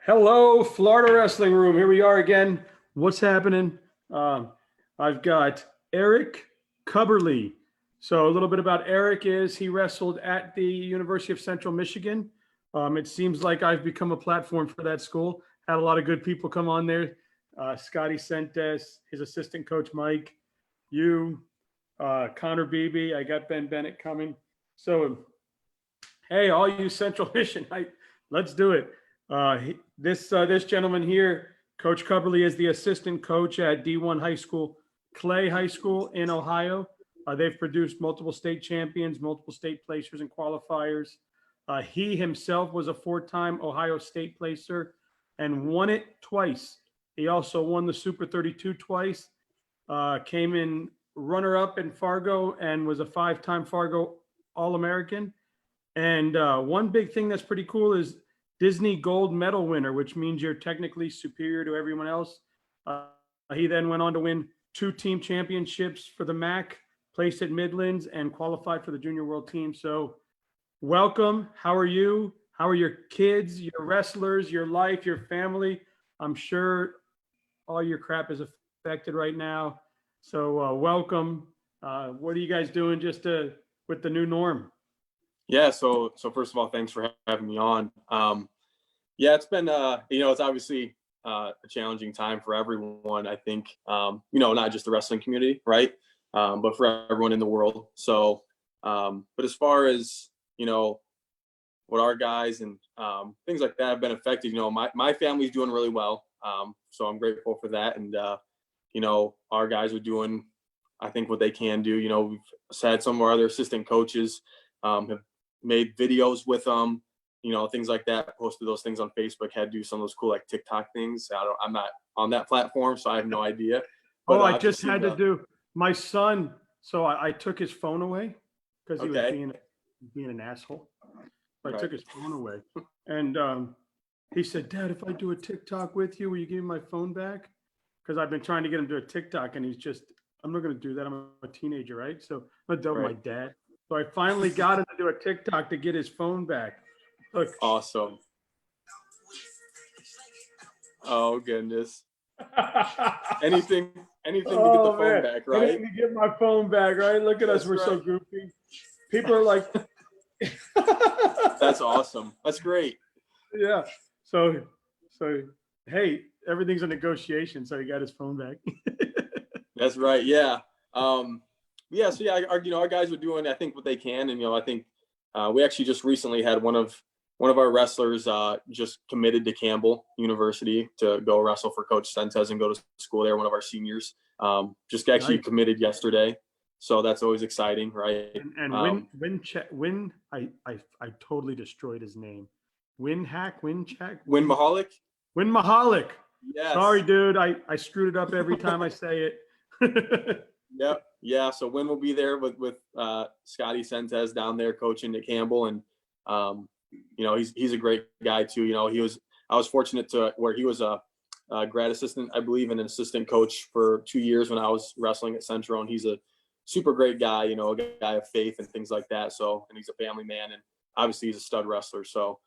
Hello, Florida Wrestling Room. Here we are again. What's happening? Um, I've got Eric Cubberly. So a little bit about Eric is he wrestled at the University of Central Michigan. It seems like I've become a platform for that school. Had a lot of good people come on there. Scotty Sentes, his assistant coach Mike, you, Connor Beebe. I got Ben Bennett coming. So hey, all you Central Mission, let's do it. This gentleman here, Coach Cubberly, is the assistant coach at D1 High School, Clay High School in Ohio. They've produced multiple state champions, multiple state placers and qualifiers. He himself was a four-time Ohio State placer and won it twice. He also won the Super 32 twice, came in runner-up in Fargo and was a five-time Fargo All-American. And one big thing that's pretty cool is Disney Gold Medal winner, which means you're technically superior to everyone else. He then went on to win two team championships for the MAC, placed at Midlands, and qualified for the Junior World Team. So welcome. How are you? How are your kids, your wrestlers, your life, your family? I'm sure all your crap is affected right now. So welcome. What are you guys doing with the new norm? Yeah, so first of all, thanks for having me on. Yeah, it's been it's obviously a challenging time for everyone. I think not just the wrestling community, right? But for everyone in the world. So, but as far as what our guys and things like that have been affected, my family's doing really well. So I'm grateful for that, and our guys are doing, I think, what they can do. We've had some of our other assistant coaches have made videos with them, things like that, posted those things on Facebook, had to do some of those cool like TikTok things. I'm not on that platform, so I have no idea. But I just had to do my son. So I took his phone away because he was being an asshole. I took his phone away, and he said, "Dad, if I do a TikTok with you, will you give me my phone back?" Because I've been trying to get him to do a TikTok, and I'm not going to do that. I'm a teenager, right? So I'm going to tell my dad. So I finally got him to do a TikTok to get his phone back. Look. Awesome. Oh goodness. anything to get the phone back, right? Anything to get my phone back, right? Look at us, we're so goofy. People are like, that's awesome. That's great. Yeah. So hey, everything's a negotiation. So he got his phone back. That's right. Yeah. Our guys are doing, I think, what they can, and I think we actually just recently had one of our wrestlers just committed to Campbell University to go wrestle for Coach Sentes and go to school there. One of our seniors just actually committed yesterday, so that's always exciting, right? And I totally destroyed his name. Win Mahalik. Yes. Sorry, dude. I screwed it up every time I say it. Yep. Yeah. So Win will be there with Scotty Sentes down there coaching at Campbell, and he's a great guy too. I was fortunate to where he was a grad assistant, I believe, and an assistant coach for 2 years when I was wrestling at Central, and he's a super great guy. A guy of faith and things like that. So, and he's a family man, and obviously he's a stud wrestler. So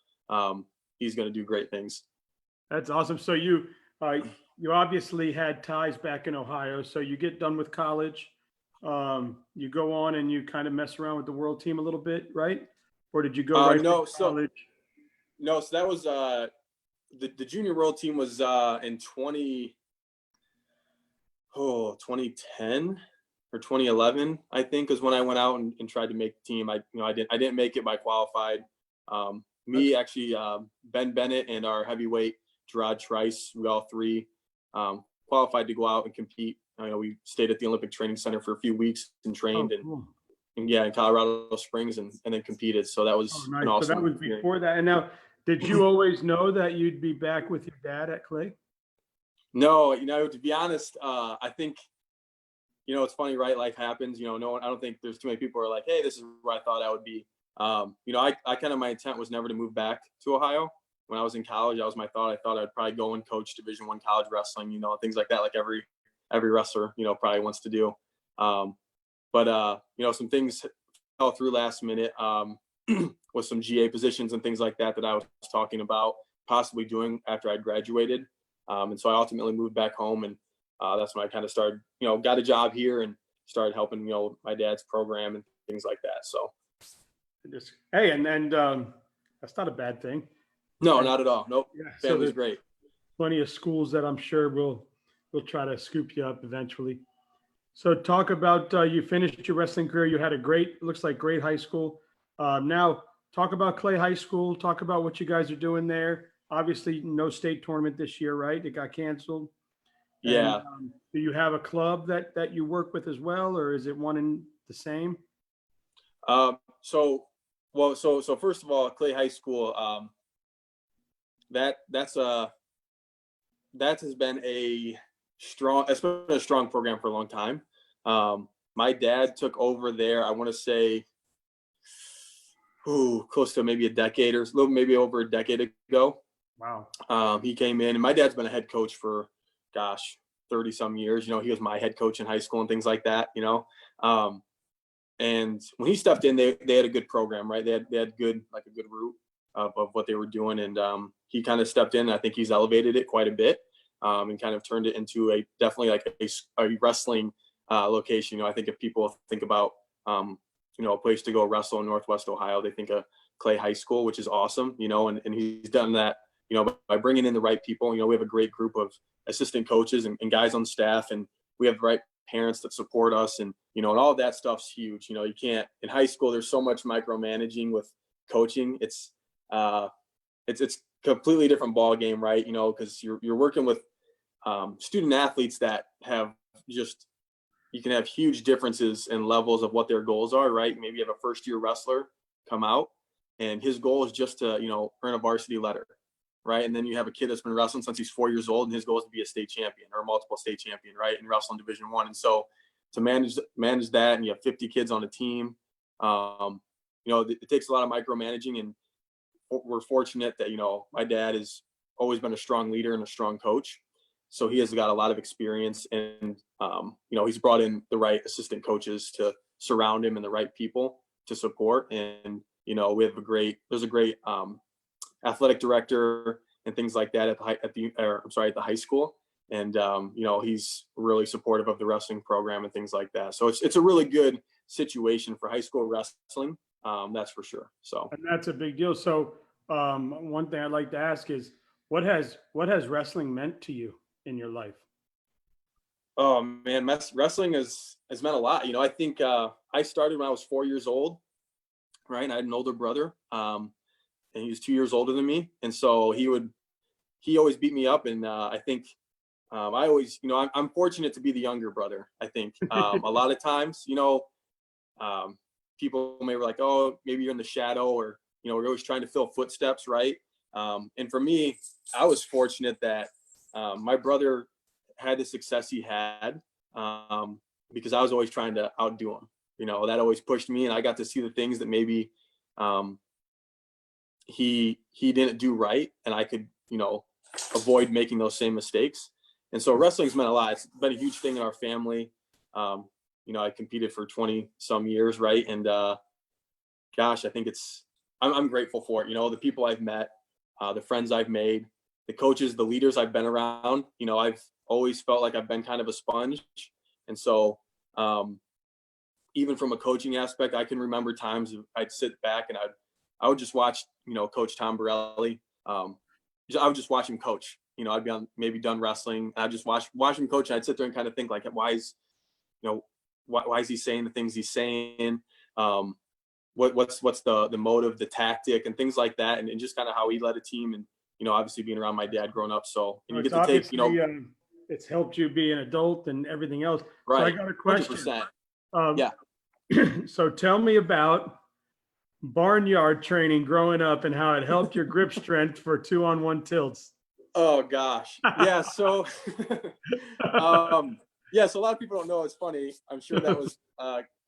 he's going to do great things. That's awesome. So you obviously had ties back in Ohio. So you get done with college, you go on and you kind of mess around with the world team a little bit, right? Or did you go right to college? So that was the junior world team was in 2010 or 2011, I think, is when I went out and tried to make the team. I didn't make it, but I qualified. Actually, Ben Bennett and our heavyweight Gerard Trice, we all three qualified to go out and compete. We stayed at the Olympic Training Center for a few weeks and trained in Colorado Springs and then competed. So that was an awesome. So that was before that. And now, did you always know that you'd be back with your dad at Clay? No, to be honest, I think, it's funny, right? Life happens. I don't think there's too many people who are like, hey, this is where I thought I would be. I kind of, my intent was never to move back to Ohio. When I was in college, that was my thought. I thought I'd probably go and coach Division I college wrestling, things like that, like every wrestler, probably wants to do. But some things fell through last minute with some GA positions and things like that I was talking about. possibly doing after I graduated. And so I ultimately moved back home, and that's when I kind of started, got a job here and started helping, my dad's program and things like that. So. Hey, and that's not a bad thing. No, not at all. Nope. Yeah, Family's so great. plenty of schools that I'm sure will try to scoop you up eventually. So talk about you finished your wrestling career. You had a looks like great high school. Now talk about Clay High School. Talk about what you guys are doing there. Obviously, no state tournament this year, right? It got canceled. Yeah. And, do you have a club that you work with as well, or is it one and the same? So first of all, Clay High School, that has been it's been a strong program for a long time. My dad took over there, I want to say, close to maybe a decade or maybe over a decade ago. Wow. He came in, and my dad's been a head coach for, 30 some years. He was my head coach in high school and things like that, and when he stepped in, they had a good program, right? They had a good route of what they were doing. And he kind of stepped in. And I think he's elevated it quite a bit, and kind of turned it into definitely like a wrestling location. I think if people think about, a place to go wrestle in Northwest Ohio, they think of Clay High School, which is awesome, and he's done that, by bringing in the right people. We have a great group of assistant coaches and guys on staff, and we have the right parents that support us, and and all of that stuff's huge. You can't, in high school, there's so much micromanaging with coaching. It's completely different ball game, right? Because you're working with student athletes that have you can have huge differences in levels of what their goals are, right? Maybe you have a first year wrestler come out and his goal is just to earn a varsity letter, right? And then you have a kid that's been wrestling since he's 4 years old, and his goal is to be a state champion or a multiple state champion, right? In wrestling Division I. And so to manage that, and you have 50 kids on a team, it takes a lot of micromanaging. And we're fortunate that, my dad has always been a strong leader and a strong coach. So he has got a lot of experience, and, he's brought in the right assistant coaches to surround him and the right people to support. And, there's a great athletic director and things like that at the high school. And, he's really supportive of the wrestling program and things like that. So it's a really good situation for high school wrestling. That's for sure. So, and that's a big deal. So one thing I'd like to ask is what has wrestling meant to you in your life? Oh man, wrestling has meant a lot. I think I started when I was 4 years old, right? And I had an older brother, and he was 2 years older than me. And so he always beat me up. And I think I always, I'm fortunate to be the younger brother. I think a lot of times, people may be like, oh, maybe you're in the shadow, or, we're always trying to fill footsteps, right? And for me, I was fortunate that my brother had the success he had because I was always trying to outdo him. That always pushed me, and I got to see the things that maybe he didn't do right, and I could, avoid making those same mistakes. And so wrestling's meant a lot. It's been a huge thing in our family. I competed for 20 some years, right? And gosh, I think I'm grateful for it. The people I've met, the friends I've made, the coaches, the leaders I've been around. I've always felt like I've been kind of a sponge. And so even from a coaching aspect, I can remember times I'd sit back and I would just watch, Coach Tom Borelli. I would just watch him coach. I'd be maybe done wrestling. I'd just watch him coach, and I'd sit there and kind of think like, why is he saying the things he's saying? What's the motive, the tactic, and things like that, and just kind of how he led a team, and obviously being around my dad growing up. So, and you get to take, it's helped you be an adult and everything else. Right. So I got a question. 100%. Yeah. So tell me about Barnyard training growing up and how it helped your grip strength for 2-on-1 tilts. Oh gosh. Yeah. So, so a lot of people don't know. It's funny. I'm sure that was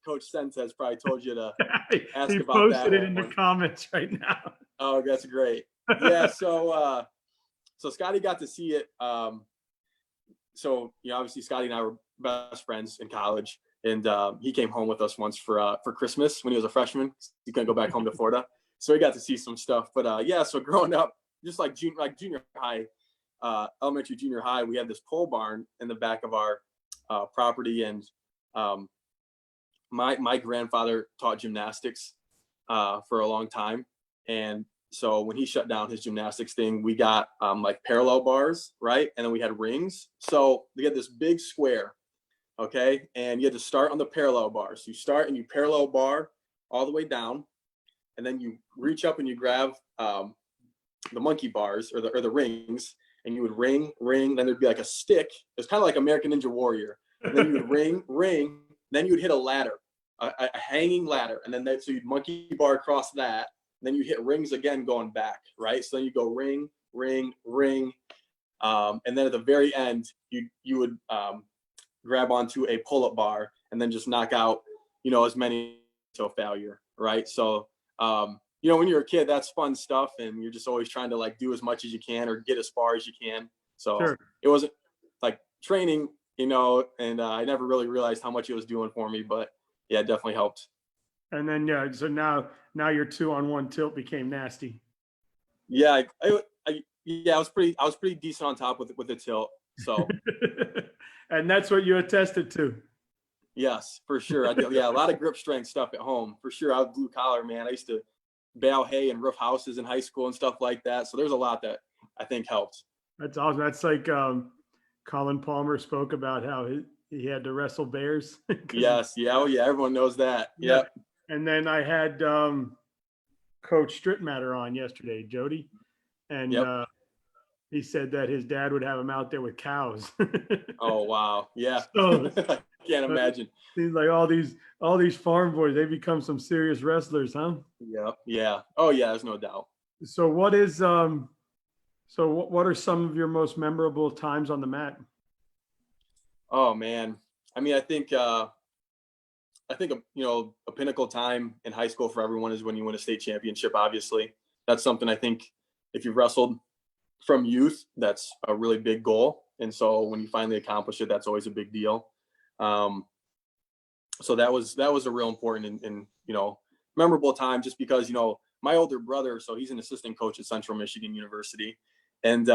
Coach Sentez probably told you to ask he about that. He posted it in the comments right now. Oh, that's great. Yeah. So Scotty got to see it. So obviously Scotty and I were best friends in college, and he came home with us once for Christmas when he was a freshman. He couldn't go back home to Florida, so he got to see some stuff. But so growing up, just like junior high, elementary, junior high, we had this pole barn in the back of our property, and my grandfather taught gymnastics for a long time, and so when he shut down his gymnastics thing, we got like parallel bars, right? And then we had rings. So we had this big square, okay? And you had to start on the parallel bar. So you start and you parallel bar all the way down, and then you reach up and you grab the monkey bars or the rings, and you would ring. Then there'd be like a stick. It's kind of like American Ninja Warrior. And then you would ring. Then you would hit a ladder, a hanging ladder, and then so you'd monkey bar across that. Then you hit rings again going back, right? So then you go ring, and then at the very end, you would grab onto a pull-up bar and then just knock out, as many till failure, right? So, when you're a kid, that's fun stuff, and you're just always trying to like do as much as you can or get as far as you can. So Sure. It wasn't like training, and I never really realized how much it was doing for me, but yeah, it definitely helped. And then, so now your 2-on-1 tilt became nasty. Yeah, I was pretty decent on top with the tilt. So, and that's what you attested to. yes, for sure. I did. Yeah, a lot of grip strength stuff at home for sure. I was blue collar, man. I used to bale hay and roof houses in high school and stuff like that. So there's a lot that I think helped. That's awesome. That's like Colin Palmer spoke about how he had to wrestle bears. Yes. Yeah. Oh, yeah. Everyone knows that. Yeah. Yep. And then I had Coach Strittmatter on yesterday, Jody, and Yep. He said that his dad would have him out there with cows. Oh, wow. Yeah. So, I can't imagine. Seems like all these farm boys, they become some serious wrestlers, huh? Yep. Yeah. Oh, yeah. There's no doubt. So what are some of your most memorable times on the mat? Oh, man. I mean, I think a pinnacle time in high school for everyone is when you win a state championship. Obviously, that's something I think if you've wrestled from youth, that's a really big goal. And so when you finally accomplish it, that's always a big deal. So that was a real important and memorable time, just because my older brother, so he's an assistant coach at Central Michigan University, and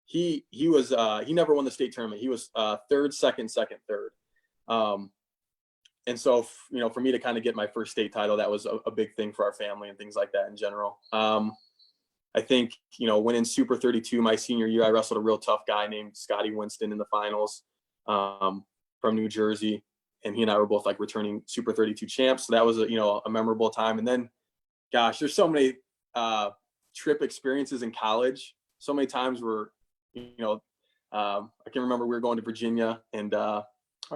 he never won the state tournament. He was third, second, third. And so, for me to kind of get my first state title, that was a big thing for our family and things like that in general. I think, winning Super 32 my senior year, I wrestled a real tough guy named Scotty Winston in the finals from New Jersey. And he and I were both like returning Super 32 champs. So that was a memorable time. And then, gosh, there's so many trip experiences in college. So many times where, I can remember we were going to Virginia, and our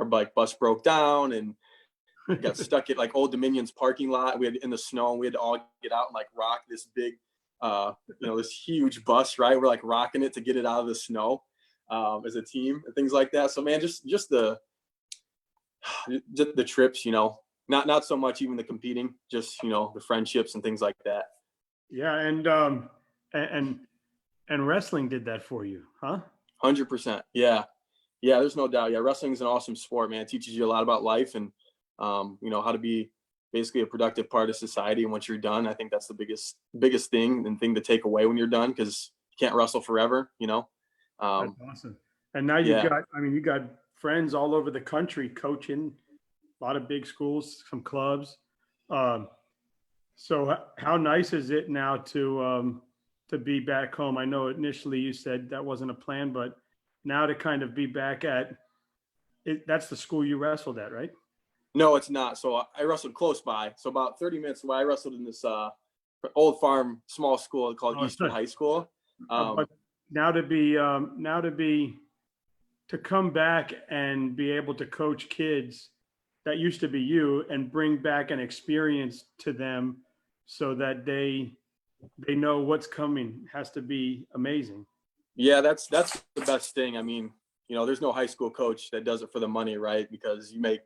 bus broke down and we got stuck at like Old Dominion's parking lot. We had in the snow, and we had to all get out and like rock this big, this huge bus, right? We're like rocking it to get it out of the snow as a team and things like that. So man, just the trips, not so much even the competing, just, the friendships and things like that. Yeah. And wrestling did that for you, huh? 100%. Yeah. Yeah. There's no doubt. Yeah. Wrestling is an awesome sport, man. It teaches you a lot about life and, how to be basically a productive part of society. And once you're done, I think that's the biggest thing to take away when you're done, because you can't wrestle forever, That's awesome. And now you got friends all over the country coaching, a lot of big schools, some clubs. So how nice is it now to be back home? I know initially you said that wasn't a plan, but now to kind of be back at it, that's the school you wrestled at, right? No, it's not. So I wrestled close by. So about 30 minutes away, I wrestled in this old farm small school called Eastwood High School. But to come back and be able to coach kids that used to be you and bring back an experience to them so that they know what's coming has to be amazing. Yeah, that's the best thing. I mean, there's no high school coach that does it for the money, right? Because you make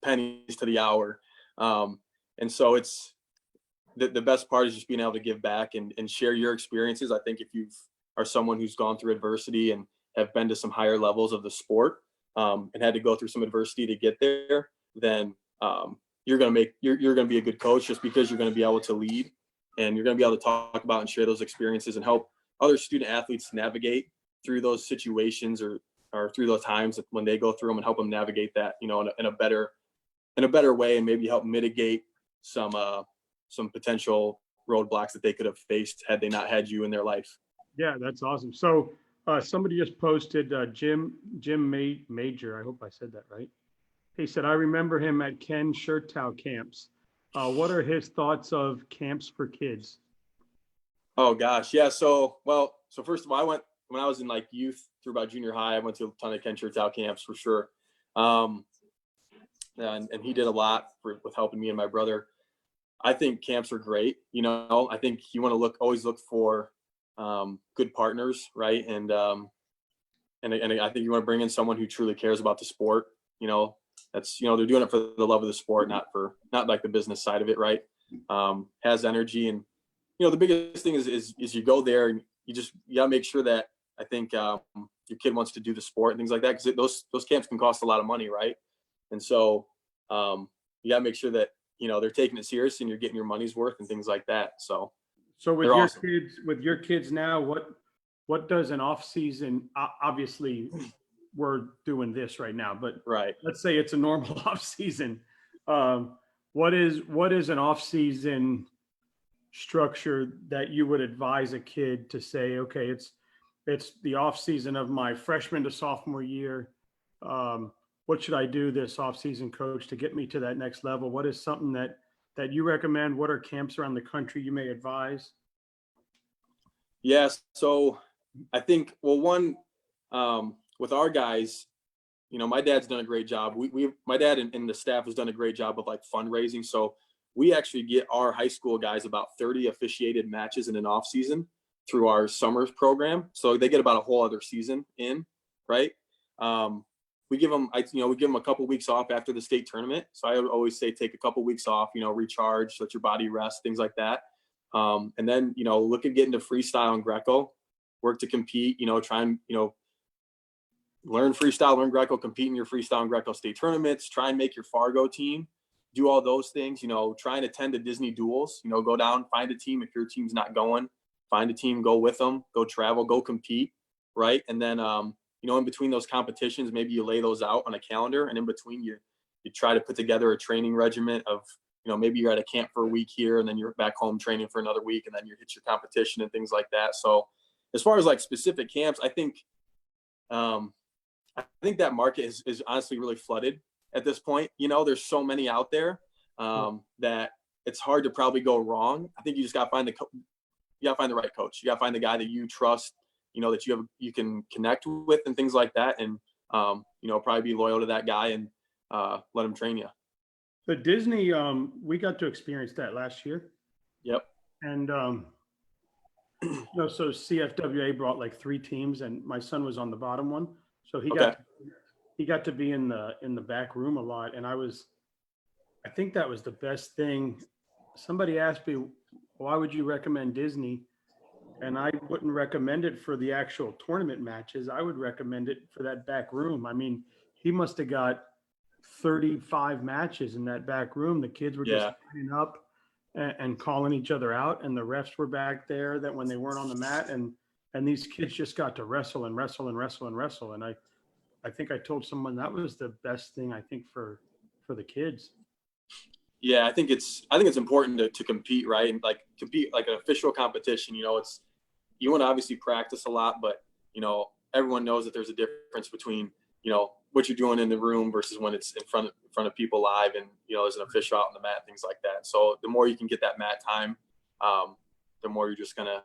pennies to the hour. And so it's the best part is just being able to give back and share your experiences. I think if you are someone who's gone through adversity and have been to some higher levels of the sport and had to go through some adversity to get there, then you're going to be a good coach, just because you're going to be able to lead and you're going to be able to talk about and share those experiences and help other student athletes navigate through those situations or through those times when they go through them, and help them navigate that, in a better way, and maybe help mitigate some potential roadblocks that they could have faced had they not had you in their life. Yeah, that's awesome. So somebody just posted Jim Major. I hope I said that right. He said, I remember him at Ken Shirtow camps. What are his thoughts of camps for kids? Oh gosh, yeah. So first of all, when I was in like youth through about junior high. I went to a ton of Ken Churchow camps for sure, and he did a lot with helping me and my brother. I think camps are great. I think you want to always look for good partners, right? And I think you want to bring in someone who truly cares about the sport. That's they're doing it for the love of the sport, not like the business side of it, right? Has energy, and the biggest thing is you go there and you gotta make sure that I think your kid wants to do the sport and things like that, because those camps can cost a lot of money, right? And so you gotta make sure that they're taking it serious and you're getting your money's worth and things like that. So with awesome. with your kids now, what does an off season? Obviously, we're doing this right now, but right. Let's say it's a normal off season. What is an off season structure that you would advise a kid to say, okay, it's the off season of my freshman to sophomore year. What should I do this off season, coach, to get me to that next level? What is something that you recommend? What are camps around the country you may advise? Yes. So I think, well, one, with our guys, my dad's done a great job. My dad and the staff has done a great job of like fundraising. So we actually get our high school guys about 30 officiated matches in an off season through our summer program. So they get about a whole other season in, right? We give them, we give them a couple weeks off after the state tournament. So I always say, take a couple weeks off, recharge, let your body rest, things like that. And then, look at getting to freestyle and Greco, work to compete, try and, learn freestyle, learn Greco, compete in your freestyle and Greco state tournaments, try and make your Fargo team, do all those things, try and attend a Disney Duels, go down, find a team. If your team's not going, find a team, go with them, go travel, go compete. Right. And then, in between those competitions, maybe you lay those out on a calendar, and in between you try to put together a training regimen of, maybe you're at a camp for a week here and then you're back home training for another week, and then you hit your competition and things like that. So as far as like specific camps, I think that market is honestly really flooded at this point. There's so many out there that it's hard to probably go wrong. I think you just got to find the right coach. You got to find the guy that you trust, that you can connect with and things like that. And, probably be loyal to that guy and let him train you. The Disney, we got to experience that last year. Yep. And, so CFWA brought like 3 teams, and my son was on the bottom one. So he got to be in the back room a lot. And I think that was the best thing. Somebody asked me, why would you recommend Disney? And I wouldn't recommend it for the actual tournament matches. I would recommend it for that back room. I mean, he must have got 35 matches in that back room. The kids were just lining up and calling each other out, and the refs were back there that when they weren't on the mat, and these kids just got to wrestle and wrestle and wrestle and wrestle. And I think I told someone that was the best thing, I think, for the kids. Yeah, I think it's important to compete, right? And like compete like an official competition. You want to obviously practice a lot, but everyone knows that there's a difference between what you're doing in the room versus when it's in front of people live, and there's an official out on the mat, things like that. So the more you can get that mat time, the more you're just gonna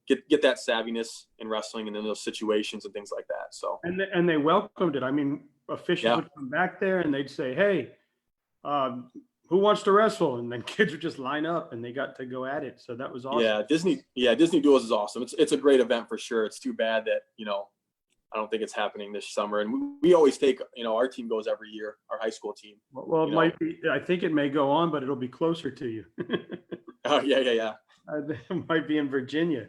get that savviness in wrestling and in those situations and things like that. So and they welcomed it. I mean, officials would come back there and they'd say, "Hey, who wants to wrestle?" And then kids would just line up and they got to go at it. So that was awesome. Disney Duels is awesome. It's a great event for sure. It's too bad that I don't think it's happening this summer. And we always take, our team goes every year, our high school team. Well, it might be, I think it may go on, but it'll be closer to you. Oh, yeah. It might be in Virginia.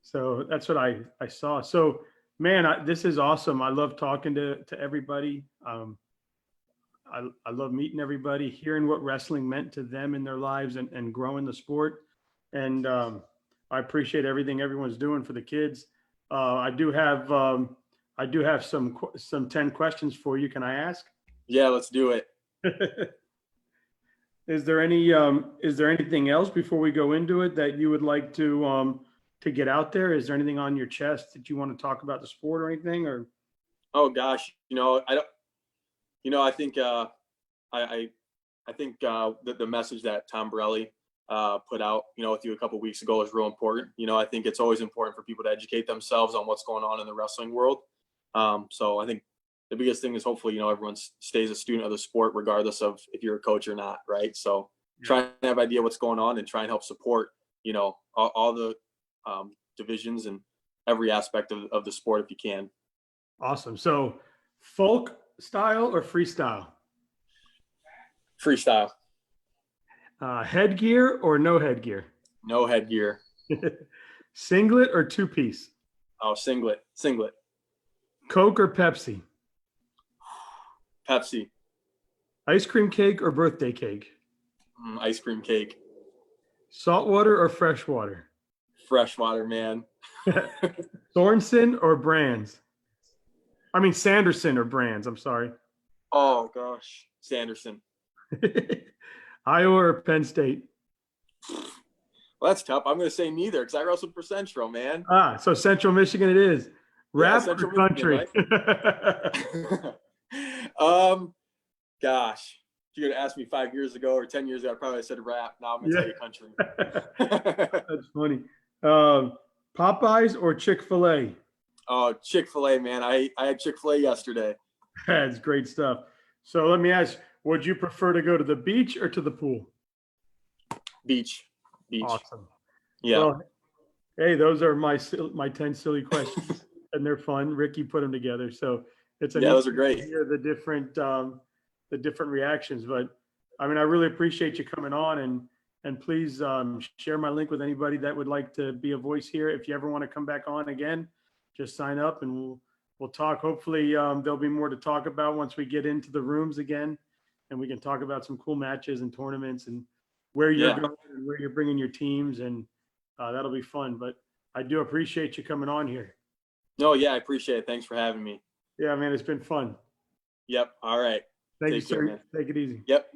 So that's what I saw. So, man, this is awesome. I love talking to everybody. I love meeting everybody, hearing what wrestling meant to them in their lives, and growing the sport. And I appreciate everything everyone's doing for the kids. I do have some 10 questions for you. Can I ask? Yeah, let's do it. Is there anything else before we go into it that you would like to get out there? Is there anything on your chest that you want to talk about the sport or anything? Or Oh gosh, I don't. I think I think the message that Tom Borelli put out, with you a couple of weeks ago is real important. I think it's always important for people to educate themselves on what's going on in the wrestling world. So I think the biggest thing is hopefully, everyone stays a student of the sport, regardless of if you're a coach or not. Right. So try and have idea what's going on and try and help support, all the divisions and every aspect of the sport if you can. awesome. So folk style or freestyle? Freestyle. Headgear or no headgear? No headgear. Singlet or two-piece? Oh, singlet. Coke or Pepsi? Pepsi. Ice cream cake or birthday cake? Ice cream cake. Saltwater or freshwater? Freshwater, man. Sorensen or Brands? I mean Sanderson or Brands, I'm sorry. Oh gosh, Sanderson. Iowa or Penn State? Well, that's tough. I'm going to say neither because I wrestled for Central, man. So Central Michigan it is. Rap or country? Michigan, right? Gosh, if you're going to ask me 5 years ago or 10 years ago, I probably said rap. Now I'm going to tell you country. That's funny. Popeyes or Chick-fil-A? Oh, Chick-fil-A, man. I had Chick-fil-A yesterday. That's great stuff. So let me ask, would you prefer to go to the beach or to the pool? Beach. Awesome. Yeah. Well, hey, those are my 10 silly questions, and they're fun. Ricky put them together, so it's those are great. To hear the different reactions. But I mean, I really appreciate you coming on, and please share my link with anybody that would like to be a voice here. If you ever want to come back on again, just sign up and we'll talk. Hopefully, there'll be more to talk about once we get into the rooms again, and we can talk about some cool matches and tournaments and where you're going and where you're bringing your teams, and that'll be fun. But I do appreciate you coming on here. No, yeah, I appreciate it. Thanks for having me. Yeah, man, it's been fun. Yep. All right. Thank you, sir. Take it easy. Yep.